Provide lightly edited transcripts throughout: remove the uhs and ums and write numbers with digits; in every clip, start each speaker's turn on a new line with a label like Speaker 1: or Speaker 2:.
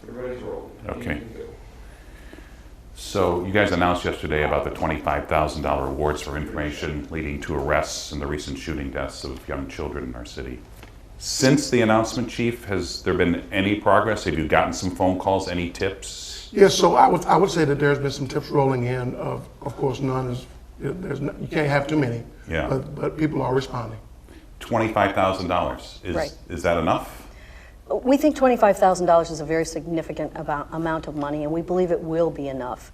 Speaker 1: Everybody's rolling.
Speaker 2: Okay. So you guys announced yesterday about the $25,000 awards for information leading to arrests in the recent shooting deaths of young children in our city. Since the announcement, Chief, has there been any progress? Have you gotten some phone calls, any tips?
Speaker 3: Yes, so I would say that there's been some tips rolling in. Of course, none is, you can't have too many.
Speaker 2: Yeah.
Speaker 3: But people are responding.
Speaker 2: $25,000,
Speaker 4: Right.
Speaker 2: Is that enough?
Speaker 4: We think $25,000 is a very significant amount of money, and we believe it will be enough,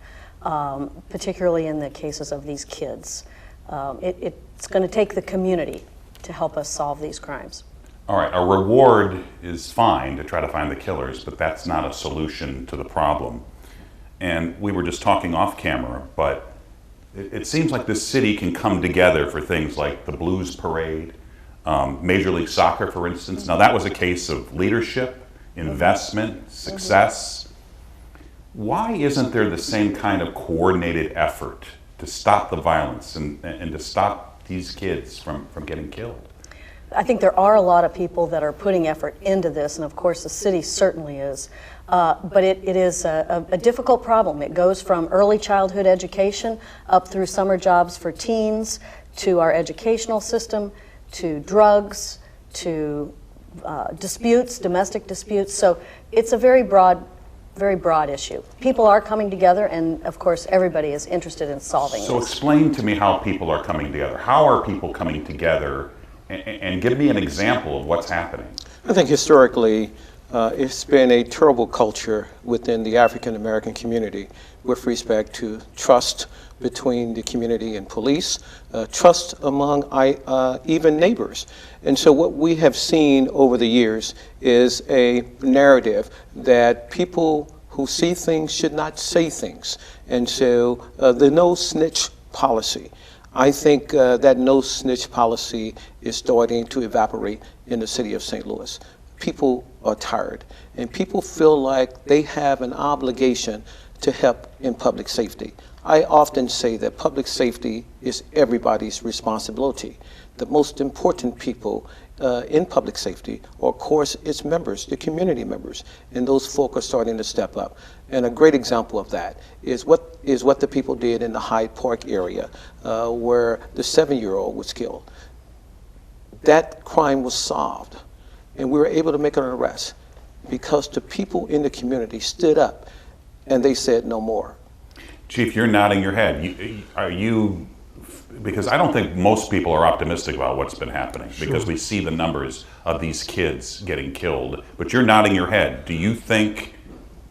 Speaker 4: particularly in the cases of these kids. It's going to take the community to help us solve these crimes.
Speaker 2: All right, a reward is fine to try to find the killers, but that's not a solution to the problem. And we were just talking off camera, but it seems like this city can come together for things like the Blues Parade, Major League Soccer, for instance. Now, that was a case of leadership, investment, success. Why isn't there the same kind of coordinated effort to stop the violence and to stop these kids from getting killed?
Speaker 4: I think there are a lot of people that are putting effort into this, and of course the city certainly is. But it is a difficult problem. It goes from early childhood education up through summer jobs for teens, to our educational system, to drugs, to disputes, domestic disputes. So it's a very broad issue. People are coming together, and of course everybody is interested in solving it.
Speaker 2: So explain to me how people are coming together. How are people coming together? And give me an example of what's happening.
Speaker 5: I think historically, it's been a terrible culture within the African American community with respect to trust between the community and police, trust among even neighbors. And so what we have seen over the years is a narrative that people who see things should not say things. And so the no snitch policy. I think that no snitch policy is starting to evaporate in the city of St. Louis. People are tired, and people feel like they have an obligation to help in public safety. I often say that public safety is everybody's responsibility. The most important people in public safety are, of course, its members, the community members, and those folk are starting to step up. And a great example of that is what the people did in the Hyde Park area where the 7-year-old was killed. That crime was solved, and we were able to make an arrest because the people in the community stood up and they said no more.
Speaker 2: Chief, you're nodding your head. Because I don't think most people are optimistic about what's been happening, because we see the numbers of these kids getting killed, but you're nodding your head. Do you think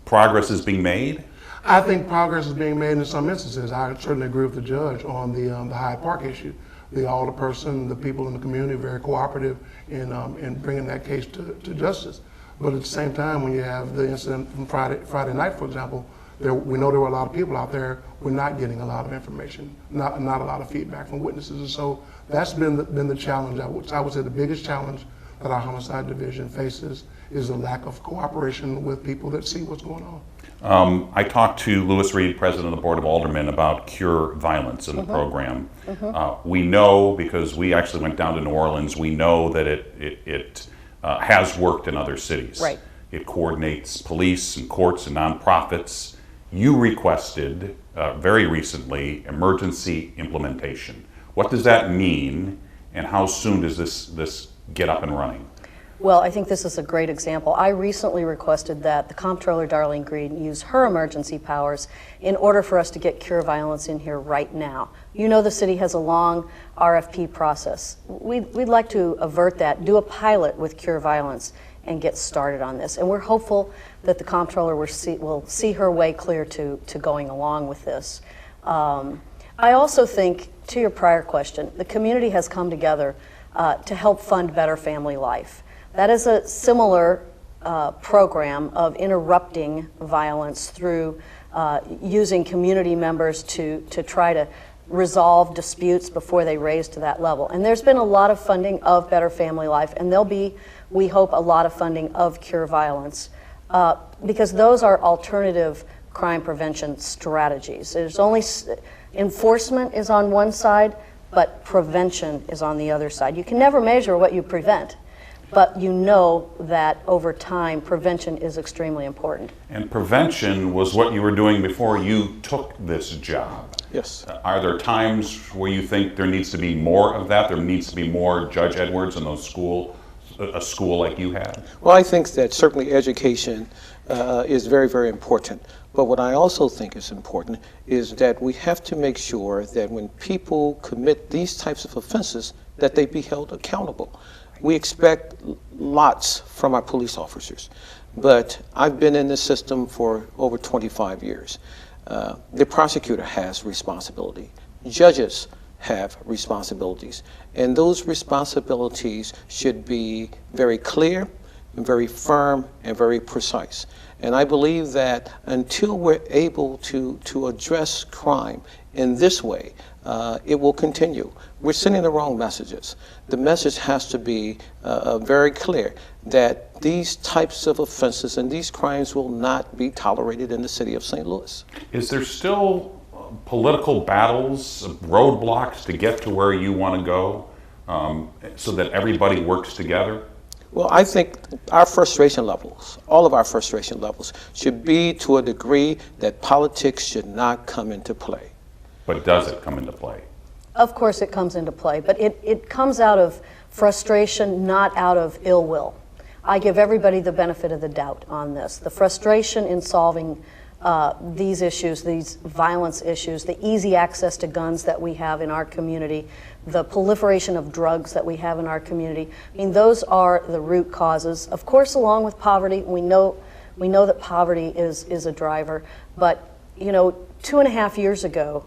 Speaker 2: progress is being made?
Speaker 3: I think progress is being made in some instances. I certainly agree with the judge on the Hyde Park issue. The alderperson, the people in the community, very cooperative in bringing that case to justice. But at the same time, when you have the incident from Friday night, for example, we know there were a lot of people out there. We're not getting a lot of information, not a lot of feedback from witnesses, and so that's been the challenge. I would say the biggest challenge that our homicide division faces is the lack of cooperation with people that see what's going on.
Speaker 2: I talked to Louis Reed, president of the Board of Aldermen, about Cure Violence in the program. We know, because we actually went down to New Orleans, we know that it has worked in other cities.
Speaker 4: Right.
Speaker 2: It coordinates police and courts and nonprofits. You requested very recently emergency implementation. What does that mean, and how soon does this get up and running?
Speaker 4: Well, I think this is a great example. I recently requested that the Comptroller, Darlene Green, use her emergency powers in order for us to get Cure Violence in here right now. You know the city has a long RFP process. We'd like to avert that, do a pilot with Cure Violence, and get started on this. And we're hopeful that the Comptroller will see her way clear to going along with this. I also think, to your prior question, the community has come together to help fund Better Family Life. That is a similar program of interrupting violence through using community members to try to resolve disputes before they raise to that level. And there's been a lot of funding of Better Family Life, and there'll be, we hope, a lot of funding of Cure Violence, because those are alternative crime prevention strategies. There's only, enforcement is on one side, but prevention is on the other side. You can never measure what you prevent, but you know that over time, prevention is extremely important.
Speaker 2: And prevention was what you were doing before you took this job.
Speaker 5: Yes.
Speaker 2: Are there times where you think there needs to be more of that? There needs to be more Judge Edwards in those a school like you had?
Speaker 5: Well, I think that certainly education is very, very important. But what I also think is important is that we have to make sure that when people commit these types of offenses, that they be held accountable. We expect lots from our police officers, but I've been in this system for over 25 years. The prosecutor has responsibility. Judges have responsibilities, and those responsibilities should be very clear, and very firm, and very precise. And I believe that until we're able to address crime in this way, it will continue. We're sending the wrong messages. The message has to be very clear that these types of offenses and these crimes will not be tolerated in the city of St. Louis.
Speaker 2: Is there still political battles, roadblocks to get to where you want to go so that everybody works together?
Speaker 5: Well, I think our frustration levels, all of our frustration levels, should be to a degree that politics should not come into play.
Speaker 2: But does it come into play?
Speaker 4: Of course it comes into play, but it comes out of frustration, not out of ill will. I give everybody the benefit of the doubt on this. The frustration in solving these issues, these violence issues, the easy access to guns that we have in our community, the proliferation of drugs that we have in our community. I mean, those are the root causes. Of course, along with poverty, we know that poverty is a driver, but 2.5 years ago,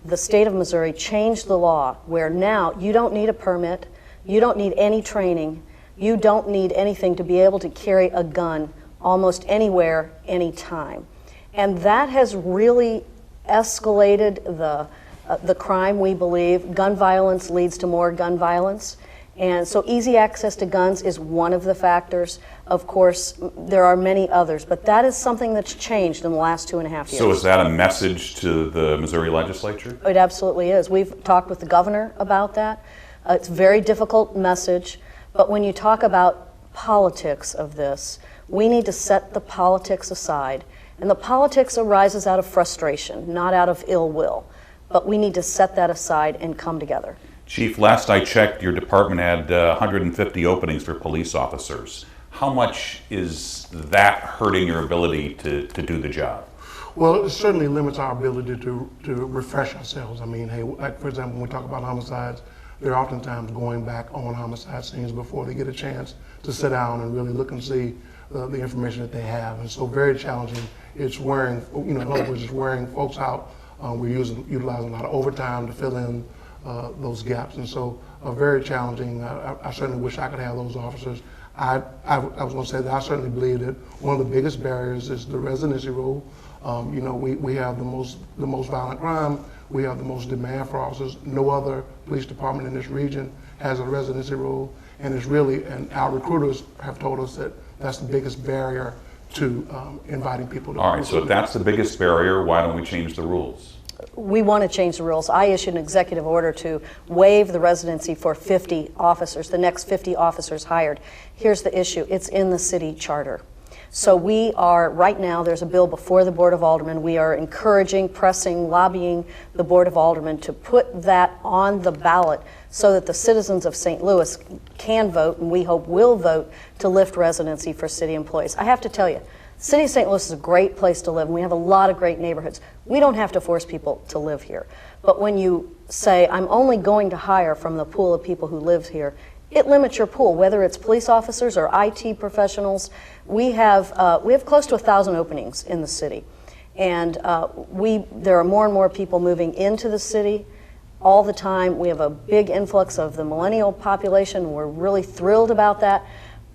Speaker 4: the state of Missouri changed the law where now you don't need a permit, you don't need any training, you don't need anything to be able to carry a gun almost anywhere, anytime. And that has really escalated the crime, we believe. Gun violence leads to more gun violence. And so easy access to guns is one of the factors. Of course, there are many others, but that is something that's changed in the last 2.5 years.
Speaker 2: So is that a message to the Missouri legislature?
Speaker 4: It absolutely is. We've talked with the governor about that. It's a very difficult message, but when you talk about politics of this, we need to set the politics aside. And the politics arises out of frustration, not out of ill will. But we need to set that aside and come together.
Speaker 2: Chief, last I checked, your department had 150 openings for police officers. How much is that hurting your ability to do the job?
Speaker 3: Well, it certainly limits our ability to refresh ourselves. I mean, hey, like for example, when we talk about homicides, they're oftentimes going back on homicide scenes before they get a chance to sit down and really look and see the information that they have. And so very challenging. It's wearing, in other words, it's wearing folks out. We're utilizing a lot of overtime to fill in those gaps. And so very challenging. I certainly wish I could have those officers. I was going to say that I certainly believe that one of the biggest barriers is the residency rule. We have the most violent crime. We have the most demand for officers. No other police department in this region has a residency rule. And it's really, and our recruiters have told us that that's the biggest barrier to inviting people to.
Speaker 2: All right, so if that's the biggest barrier, why don't we change the rules?
Speaker 4: We want to change the rules. I issued an executive order to waive the residency for 50 officers, the next 50 officers hired. Here's the issue. It's in the city charter. So we are, right now, there's a bill before the Board of Aldermen. We are encouraging, pressing, lobbying the Board of Aldermen to put that on the ballot so that the citizens of St. Louis can vote, and we hope will vote, to lift residency for city employees. I have to tell you, the city of St. Louis is a great place to live, and we have a lot of great neighborhoods. We don't have to force people to live here. But when you say, I'm only going to hire from the pool of people who live here, it limits your pool, whether it's police officers or IT professionals. We have close to 1,000 openings in the city. And there are more and more people moving into the city all the time. We have a big influx of the millennial population. We're really thrilled about that.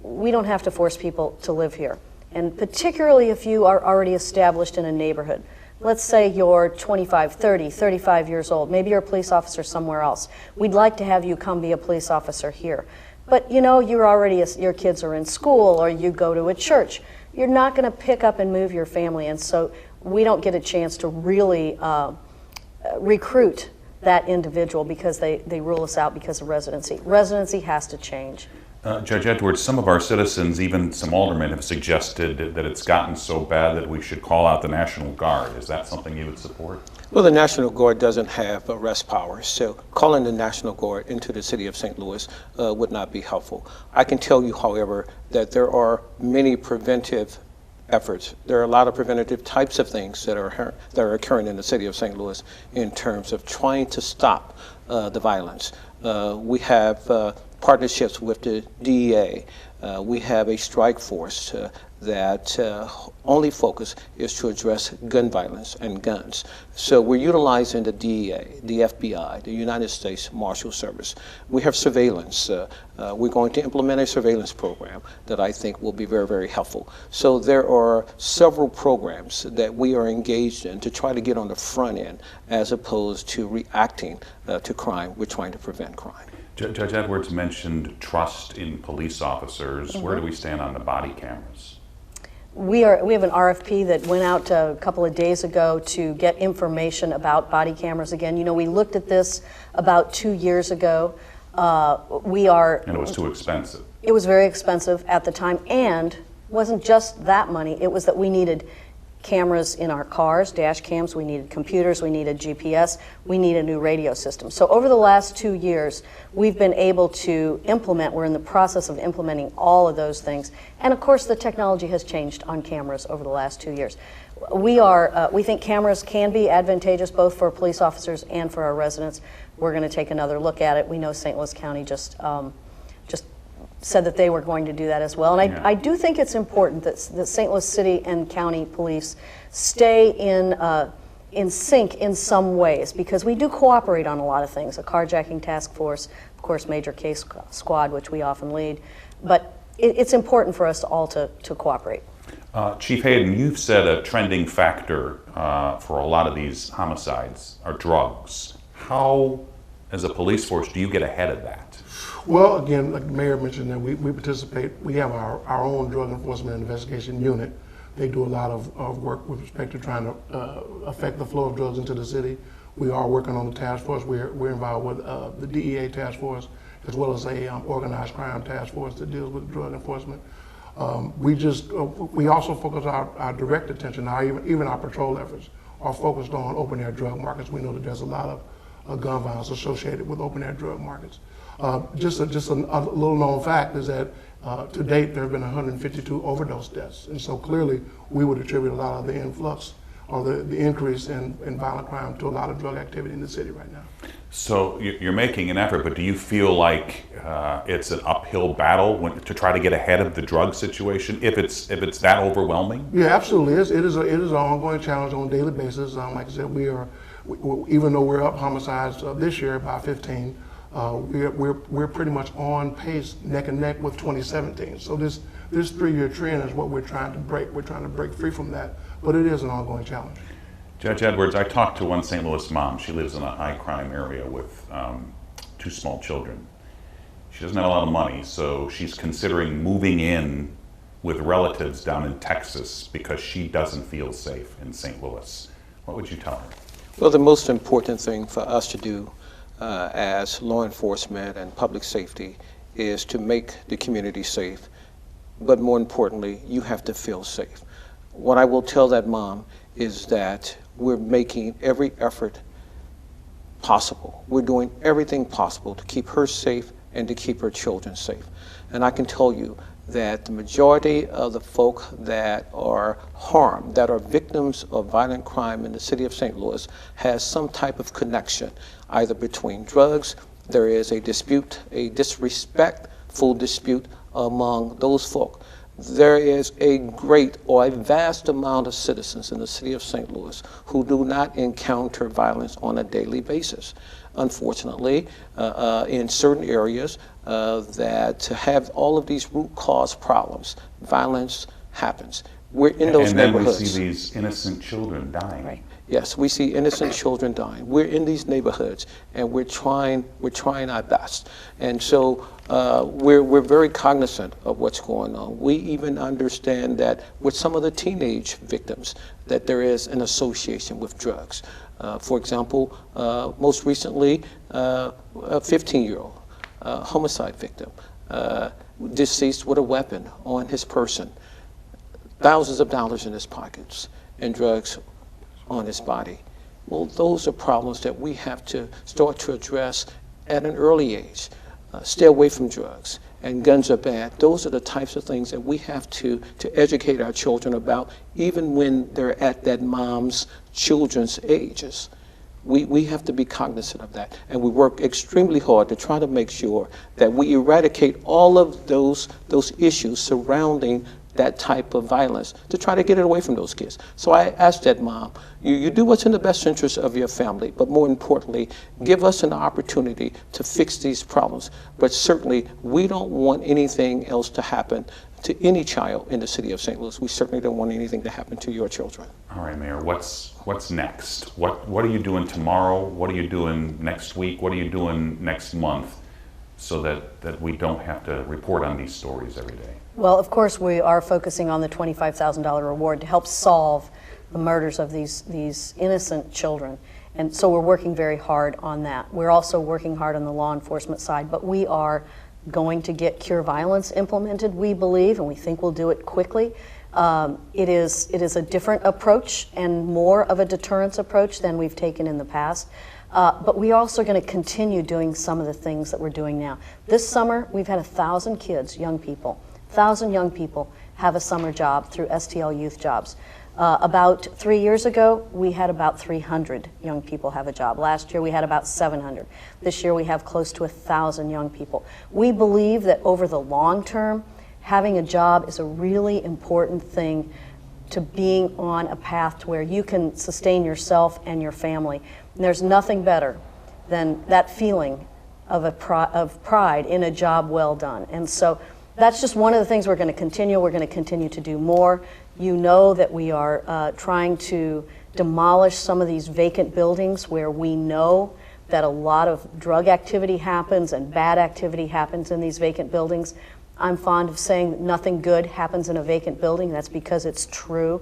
Speaker 4: We don't have to force people to live here. And particularly if you are already established in a neighborhood. Let's say you're 25, 30, 35 years old. Maybe you're a police officer somewhere else. We'd like to have you come be a police officer here. But you're already, your kids are in school or you go to a church. You're not going to pick up and move your family. And so we don't get a chance to really recruit that individual because they rule us out because of residency. Residency has to change.
Speaker 2: Judge Edwards, some of our citizens, even some aldermen, have suggested that it's gotten so bad that we should call out the National Guard. Is that something you would support?
Speaker 5: Well, the National Guard doesn't have arrest powers, so calling the National Guard into the city of St. Louis would not be helpful. I can tell you, however, that there are many preventive efforts. There are a lot of preventative types of things that are occurring in the city of St. Louis in terms of trying to stop the violence. We have partnerships with the DEA. We have a strike force that only focus is to address gun violence and guns. So we're utilizing the DEA, the FBI, the United States Marshal Service. We have surveillance. We're going to implement a surveillance program that I think will be very, very helpful. So there are several programs that we are engaged in to try to get on the front end as opposed to reacting to crime. We're trying to prevent crime.
Speaker 2: Judge Edwards mentioned trust in police officers. Mm-hmm. Where do we stand on the body cameras?
Speaker 4: We have an RFP that went out a couple of days ago to get information about body cameras again. You know, we looked at this about 2 years ago. And
Speaker 2: it was too expensive.
Speaker 4: It was very expensive at the time, and wasn't just that money. It was that we needed cameras in our cars, dash cams, we needed computers, we needed GPS, we need a new radio system. So over the last 2 years, we've been able to we're in the process of implementing all of those things. And of course, the technology has changed on cameras over the last 2 years. We think cameras can be advantageous both for police officers and for our residents. We're going to take another look at it. We know St. Louis County just said that they were going to do that as well. And I do think it's important that the St. Louis City and County Police stay in sync in some ways, because we do cooperate on a lot of things. A carjacking task force, of course, major case squad, which we often lead. But it's important for us all to cooperate.
Speaker 2: Chief Hayden, you've said a trending factor for a lot of these homicides are drugs. How, as a police force, do you get ahead of that?
Speaker 3: Well, again, like the mayor mentioned, that we participate. We have our own drug enforcement investigation unit. They do a lot of work with respect to trying to affect the flow of drugs into the city. We are working on the task force. We're involved with the DEA task force, as well as a organized crime task force that deals with drug enforcement. We also focus our direct attention, even our patrol efforts are focused on open air drug markets. We know that there's a lot of gun violence associated with open air drug markets. Just a little known fact is that to date there have been 152 overdose deaths, and so clearly we would attribute a lot of the influx or the increase in violent crime to a lot of drug activity in the city right now.
Speaker 2: So you're making an effort, but do you feel like it's an uphill battle to try to get ahead of the drug situation if it's that overwhelming?
Speaker 3: Yeah, absolutely. It is an ongoing challenge on a daily basis. Like I said, even though we're up homicides this year by 15. We're pretty much on pace, neck and neck with 2017. So this 3-year trend is what we're trying to break. We're trying to break free from that, but it is an ongoing challenge.
Speaker 2: Judge Edwards, I talked to one St. Louis mom. She lives in a high crime area with 2 small children. She doesn't have a lot of money, so she's considering moving in with relatives down in Texas because she doesn't feel safe in St. Louis. What would you tell her?
Speaker 5: Well, the most important thing for us to do as law enforcement and public safety is to make the community safe, but more importantly, you have to feel safe. What I will tell that mom is that we're making every effort possible. We're doing everything possible to keep her safe and to keep her children safe. And I can tell you that the majority of the folk that are harmed, that are victims of violent crime in the city of St. Louis, has some type of connection, either between drugs, there is a dispute, a disrespectful dispute among those folk. There is a great or a vast amount of citizens in the city of St. Louis who do not encounter violence on a daily basis. Unfortunately, in certain areas that have all of these root cause problems, violence happens. We're in those neighborhoods.
Speaker 2: And then we see these innocent children dying.
Speaker 4: Right.
Speaker 5: Yes, we see innocent children dying. We're in these neighborhoods, and we're trying our best. And so we're very cognizant of what's going on. We even understand that with some of the teenage victims, that there is an association with drugs. For example, most recently, a 15-year-old homicide victim deceased with a weapon on his person, thousands of dollars in his pockets, and drugs on his body. Well, those are problems that we have to start to address at an early age. Stay away from drugs, and guns are bad. Those are the types of things that we have to educate our children about, even when they're at that mom's children's ages. We have to be cognizant of that, and we work extremely hard to try to make sure that we eradicate all of those issues surrounding that type of violence, to try to get it away from those kids. So I asked that mom, you do what's in the best interest of your family, but more importantly, give us an opportunity to fix these problems. But certainly, we don't want anything else to happen to any child in the city of St. Louis. We certainly don't want anything to happen to your children.
Speaker 2: All right, Mayor, what's next? What are you doing tomorrow? What are you doing next week? What are you doing next month, so that we don't have to report on these stories every day?
Speaker 4: Well, of course, we are focusing on the $25,000 reward to help solve the murders of these innocent children. And so we're working very hard on that. We're also working hard on the law enforcement side, but we are going to get cure violence implemented, we believe, and we think we'll do it quickly. It is a different approach and more of a deterrence approach than we've taken in the past. But we're also going to continue doing some of the things that we're doing now. This summer, we've had 1,000 kids, young people, 1,000 young people have a summer job through STL Youth Jobs. About 3 years ago, we had about 300 young people have a job. Last year, we had about 700. This year, we have close to 1,000 young people. We believe that over the long term, having a job is a really important thing to being on a path to where you can sustain yourself and your family. And there's nothing better than that feeling of pride in a job well done. And so that's just one of the things we're going to continue. We're going to continue to do more. You know that we are trying to demolish some of these vacant buildings where we know that a lot of drug activity happens and bad activity happens in these vacant buildings. I'm fond of saying that nothing good happens in a vacant building. That's because it's true.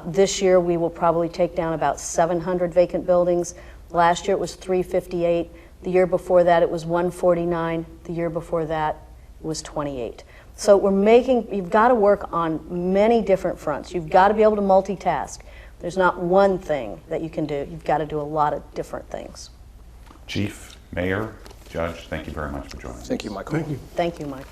Speaker 4: This year we will probably take down about 700 vacant buildings. Last year it was 358. The year before that it was 149. The year before that it was 28. So you've got to work on many different fronts. You've got to be able to multitask. There's not one thing that you can do. You've got to do a lot of different things.
Speaker 2: Chief, Mayor, Judge, thank you very much for joining us.
Speaker 5: Thank you, Michael.
Speaker 3: Thank you.
Speaker 4: Thank you, Mike.